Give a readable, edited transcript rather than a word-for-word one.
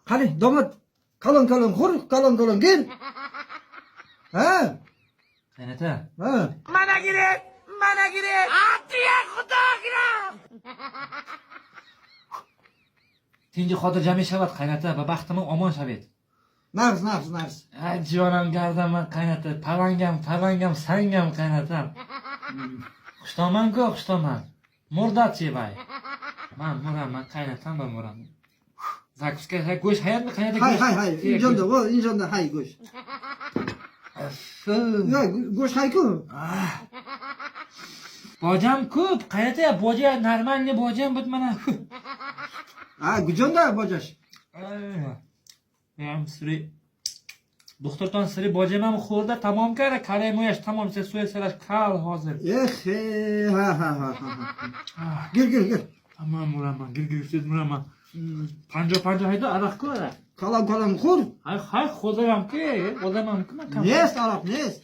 Qani, domat qalin xur, qalin gel. Ha? Qaynota. Ha. Mana giret. Atiye Xudo giret. Tinchi xotirjam yashavat qaynota va baxtimi omon shavet. Nars. Ay jiyonam gardaman qaynota, parangam sangam qaynotam. Xushtoman-ku, xushtoman. Murdatchi bay. Men muraman, qaynotam va muraman. Zakuska go'sht hayotmi qaynota? Hay. İnjonda hay go'sh. Ya, go'sht hay-ku. Bojam ko'p, qaynota, boja normalniy bojam bit mana. Ha, gujonda bojash. Yam siri. Doktordan siri bojamam xo'rda tamom kara, qalay mo'yash tamom siz so'yasalash kal hozir. Ha. Gel. Tamam muraman, gir muraman. Panjo hayda araq ko'ra. Qalam xur. Hay, xodamam ki, men. Nest arab, nest.